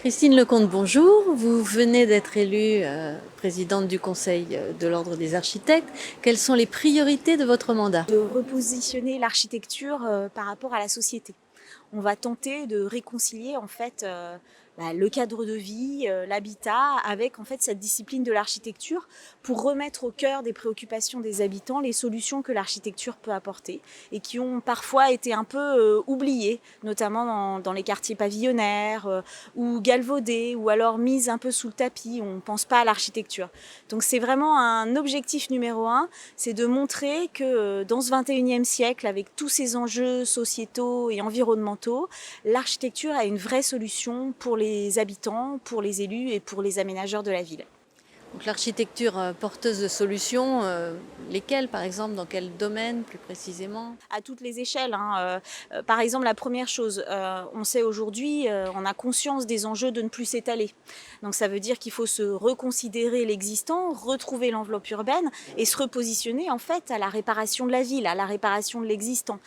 Christine Lecomte, bonjour. Vous venez d'être élue présidente du Conseil de l'Ordre des architectes. Quelles sont les priorités de votre mandat? De repositionner l'architecture par rapport à la société. On va tenter de réconcilier en fait le cadre de vie, l'habitat avec en fait cette discipline de l'architecture pour remettre au cœur des préoccupations des habitants les solutions que l'architecture peut apporter et qui ont parfois été un peu oubliées, notamment dans les quartiers pavillonnaires ou galvaudés ou alors mises un peu sous le tapis. On ne pense pas à l'architecture. Donc c'est vraiment un objectif numéro un, c'est de montrer que dans ce 21e siècle, avec tous ces enjeux sociétaux et environnementaux, l'architecture a une vraie solution pour les habitants, pour les élus et pour les aménageurs de la ville. Donc l'architecture porteuse de solutions, lesquelles par exemple, dans quel domaine plus précisément? À toutes les échelles. Par exemple, la première chose, on sait aujourd'hui, on a conscience des enjeux de ne plus s'étaler. Donc ça veut dire qu'il faut se reconsidérer l'existant, retrouver l'enveloppe urbaine et se repositionner en fait à la réparation de la ville, à la réparation de l'existant.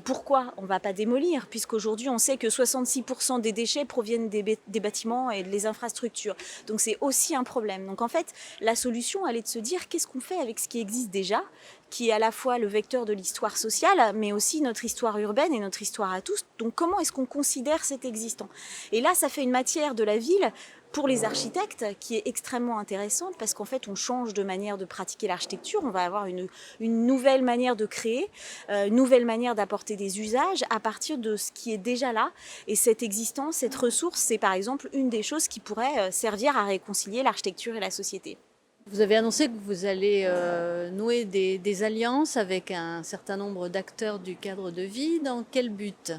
Pourquoi on ne va pas démolir? Puisqu'aujourd'hui on sait que 66% des déchets proviennent des bâtiments et des infrastructures. Donc c'est aussi un problème. Donc en fait, la solution, elle est de se dire qu'est-ce qu'on fait avec ce qui existe déjà, qui est à la fois le vecteur de l'histoire sociale, mais aussi notre histoire urbaine et notre histoire à tous. Donc comment est-ce qu'on considère cet existant? Et là, ça fait une matière de la ville pour les architectes qui est extrêmement intéressante parce qu'en fait, on change de manière de pratiquer l'architecture. On va avoir une nouvelle manière de créer, une nouvelle manière d'apporter des usages à partir de ce qui est déjà là. Et cette existence, cette ressource, c'est par exemple une des choses qui pourrait servir à réconcilier l'architecture et la société. Vous avez annoncé que vous allez nouer des alliances avec un certain nombre d'acteurs du cadre de vie. Dans quel but?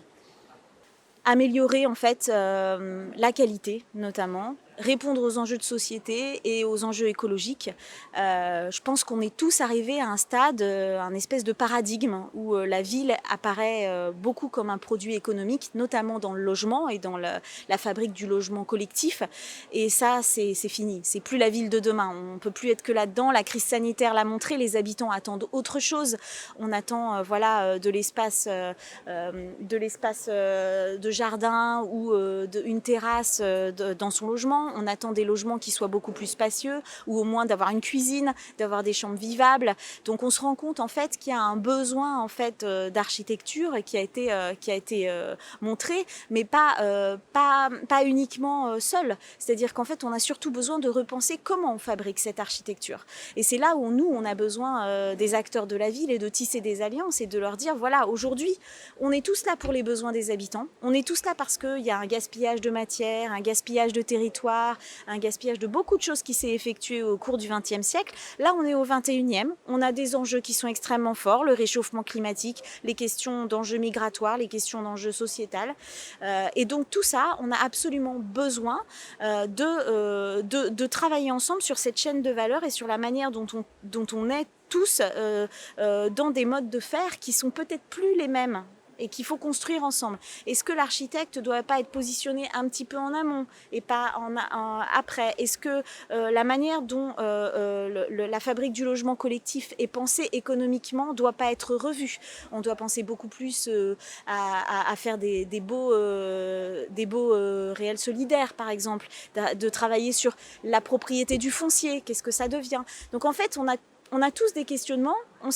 Améliorer en fait la qualité notamment, répondre aux enjeux de société et aux enjeux écologiques. Je pense qu'on est tous arrivés à un stade, un espèce de paradigme où la ville apparaît beaucoup comme un produit économique, notamment dans le logement et dans la fabrique du logement collectif. Et ça, c'est fini. C'est plus la ville de demain. On ne peut plus être que là-dedans. La crise sanitaire l'a montré. Les habitants attendent autre chose. On attend de l'espace de jardin ou une terrasse dans son logement. On attend des logements qui soient beaucoup plus spacieux ou au moins d'avoir une cuisine, d'avoir des chambres vivables. Donc on se rend compte en fait qu'il y a un besoin en fait d'architecture qui a été montré, mais pas uniquement seul. C'est-à-dire qu'en fait on a surtout besoin de repenser comment on fabrique cette architecture. Et c'est là où nous on a besoin des acteurs de la ville et de tisser des alliances et de leur dire voilà, aujourd'hui on est tous là pour les besoins des habitants. On est tous là parce qu'il y a un gaspillage de matière, un gaspillage de territoire, un gaspillage de beaucoup de choses qui s'est effectué au cours du XXe siècle. Là, on est au XXIe. On a des enjeux qui sont extrêmement forts, le réchauffement climatique, les questions d'enjeux migratoires, les questions d'enjeux sociétals. Et donc tout ça, on a absolument besoin de travailler ensemble sur cette chaîne de valeur et sur la manière dont on est tous dans des modes de faire qui sont peut-être plus les mêmes et qu'il faut construire ensemble. Est-ce que l'architecte ne doit pas être positionné un petit peu en amont et pas après? Est-ce que la manière dont la fabrique du logement collectif est pensée économiquement ne doit pas être revue? On doit penser beaucoup plus à faire des beaux réels solidaires, par exemple, de travailler sur la propriété du foncier. Qu'est-ce que ça devient? Donc en fait, on a tous des questionnements, on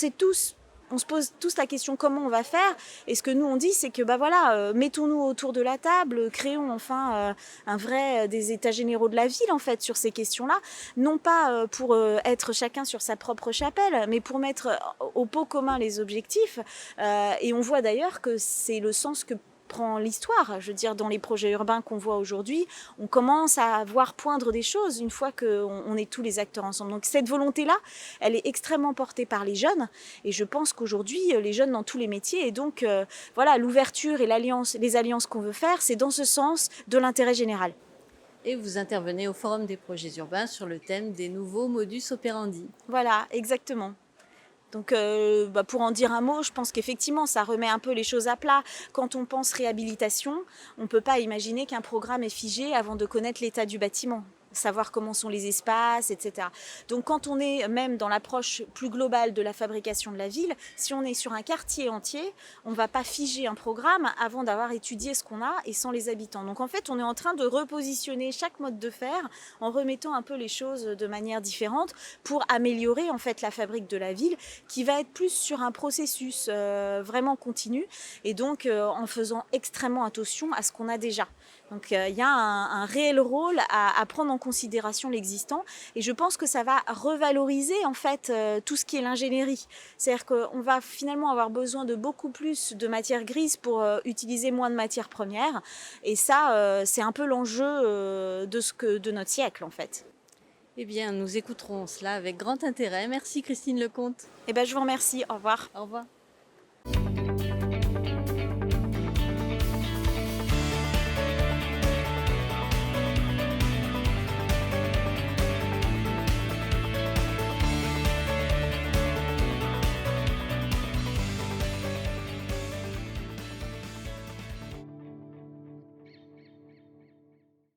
se pose tous la question comment on va faire. Et ce que nous on dit, c'est que mettons-nous autour de la table, créons enfin des états généraux de la ville en fait sur ces questions-là, non pas pour être chacun sur sa propre chapelle, mais pour mettre au pot commun les objectifs. Et on voit d'ailleurs que c'est le sens que prend l'histoire. Je veux dire, dans les projets urbains qu'on voit aujourd'hui, on commence à voir poindre des choses une fois qu'on est tous les acteurs ensemble. Donc cette volonté-là, elle est extrêmement portée par les jeunes et je pense qu'aujourd'hui, les jeunes dans tous les métiers et donc l'ouverture et les alliances qu'on veut faire, c'est dans ce sens de l'intérêt général. Et vous intervenez au Forum des projets urbains sur le thème des nouveaux modus operandi. Voilà, exactement. Donc pour en dire un mot, je pense qu'effectivement ça remet un peu les choses à plat. Quand on pense réhabilitation, on ne peut pas imaginer qu'un programme est figé avant de connaître l'état du bâtiment. savoir comment sont les espaces, etc. Donc quand on est même dans l'approche plus globale de la fabrication de la ville, si on est sur un quartier entier, on ne va pas figer un programme avant d'avoir étudié ce qu'on a et sans les habitants. Donc en fait, on est en train de repositionner chaque mode de faire en remettant un peu les choses de manière différente pour améliorer en fait la fabrique de la ville qui va être plus sur un processus vraiment continu et donc en faisant extrêmement attention à ce qu'on a déjà. Donc il y a un réel rôle à prendre en considération l'existant et je pense que ça va revaloriser en fait tout ce qui est l'ingénierie. C'est-à-dire qu'on va finalement avoir besoin de beaucoup plus de matières grises pour utiliser moins de matières premières et ça c'est un peu l'enjeu de notre siècle en fait. Eh bien, nous écouterons cela avec grand intérêt. Merci Christine Lecomte. Eh ben, je vous remercie, au revoir. Au revoir.